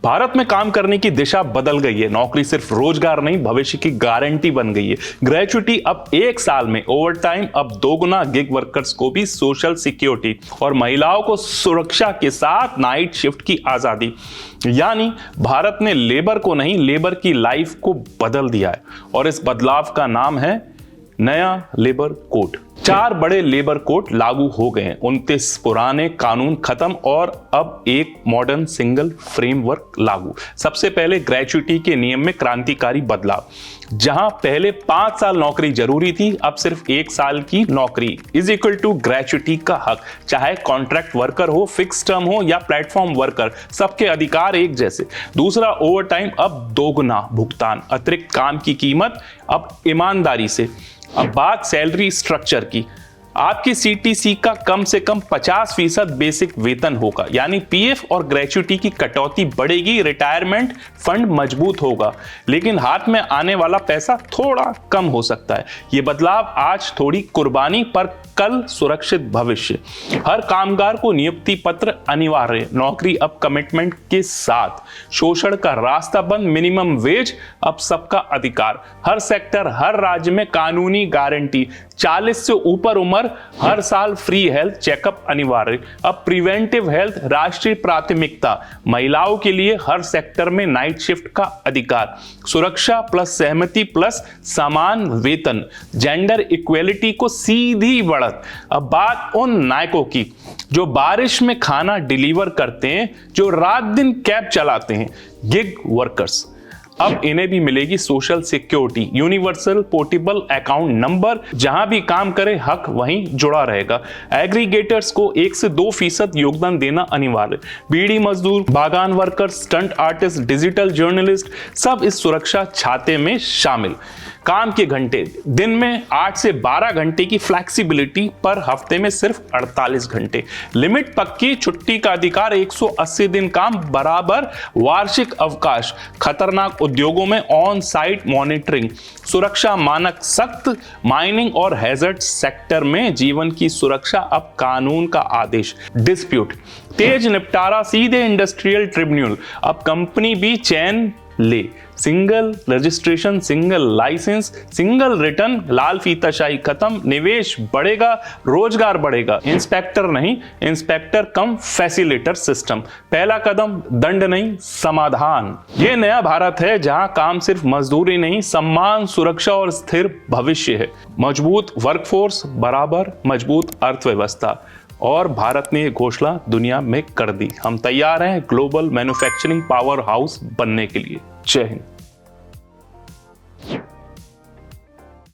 भारत में काम करने की दिशा बदल गई है। नौकरी सिर्फ रोजगार नहीं, भविष्य की गारंटी बन गई है। ग्रेच्युटी अब 1 साल में, ओवर टाइम अब 2 गुना, गिग वर्कर्स को भी सोशल सिक्योरिटी और महिलाओं को सुरक्षा के साथ नाइट शिफ्ट की आजादी। यानी भारत ने लेबर को नहीं, लेबर की लाइफ को बदल दिया है और इस बदलाव का नाम है नया लेबर कोड। 4 बड़े लेबर कोड लागू हो गए हैं, 29 पुराने कानून खत्म और अब एक मॉडर्न सिंगल फ्रेमवर्क लागू। सबसे पहले ग्रेच्युटी के नियम में क्रांतिकारी बदलाव। जहां पहले 5 साल नौकरी जरूरी थी, अब सिर्फ 1 साल की नौकरी इज इक्वल टू ग्रेच्युटी का हक। चाहे कॉन्ट्रैक्ट वर्कर हो, फिक्स टर्म हो या प्लेटफॉर्म वर्कर, सबके अधिकार एक जैसे। दूसरा, ओवर टाइम अब 2 गुना भुगतान, अतिरिक्त काम की कीमत अब ईमानदारी से। अब बात सैलरी स्ट्रक्चर की। आपकी सीटीसी का कम से कम 50% बेसिक वेतन होगा, यानी पीएफ और ग्रेच्युटी की कटौती बढ़ेगी, रिटायरमेंट फंड मजबूत होगा, लेकिन हाथ में आने वाला पैसा थोड़ा कम हो सकता है। यह बदलाव आज थोड़ी कुर्बानी पर कल सुरक्षित भविष्य। हर कामगार को नियुक्ति पत्र अनिवार्य, नौकरी अब कमिटमेंट के साथ, शोषण का रास्ता बंद, मिनिमम वेज अब सबका अधिकार, हर सेक्टर हर राज्य में कानूनी गारंटी, 40 से ऊपर उम्र हर साल फ्री हेल्थ चेकअप अनिवार्य। अब प्रिवेंटिव हेल्थ राष्ट्रीय प्राथमिकता, महिलाओं के लिए हर सेक्टर में नाइट शिफ्ट का अधिकार, सुरक्षा प्लस सहमति प्लस समान वेतन, जेंडर इक्वेलिटी को सीधी बढ़त। अब बात उन नायकों की जो बारिश में खाना डिलीवर करते हैं, जो रात दिन कैब चलाते हैं, गिग वर्कर्स। अब इन्हें भी मिलेगी social security, universal portable account number, जहां भी काम करे हक वहीं जुड़ा रहेगा। एग्रीगेटर्स को 1 से 2% योगदान देना अनिवार्य। बीड़ी मजदूर, बागान worker, stunt artist, digital journalist, सब इस सुरक्षा छाते में शामिल। काम के घंटे, दिन में 8 से 12 घंटे की फ्लैक्सिबिलिटी पर हफ्ते में सिर्फ 48 घंटे। लिमिट पक्की, छुट्टी का अधिकार, 180 दिन काम बराबर वार्षिक अवकाश। खतरनाक उद्योगों में ऑन साइट मॉनिटरिंग, सुरक्षा मानक सख्त। माइनिंग और हैजर्ड सेक्टर में जीवन की सुरक्षा अब कानून का आदेश। डिस्प्यूट, तेज निपटारा, सीधे इंडस्ट्रियल ट्रिब्यूनल, अब कंपनी भी चैन ले। Single registration, single licence, single return, लाल फीताशाही खत्म, निवेश बढ़ेगा, रोजगार बढ़ेगा। इंस्पेक्टर नहीं, इंस्पेक्टर कम फैसिलिटेटर सिस्टम। पहला कदम दंड नहीं, समाधान। यह नया भारत है जहां काम सिर्फ मजदूरी नहीं, सम्मान, सुरक्षा और स्थिर भविष्य है। मजबूत वर्कफोर्स बराबर मजबूत अर्थव्यवस्था। और भारत ने यह घोषणा दुनिया में कर दी। हम तैयार हैं ग्लोबल मैन्युफैक्चरिंग पावर हाउस बनने के लिए। जय हिंद।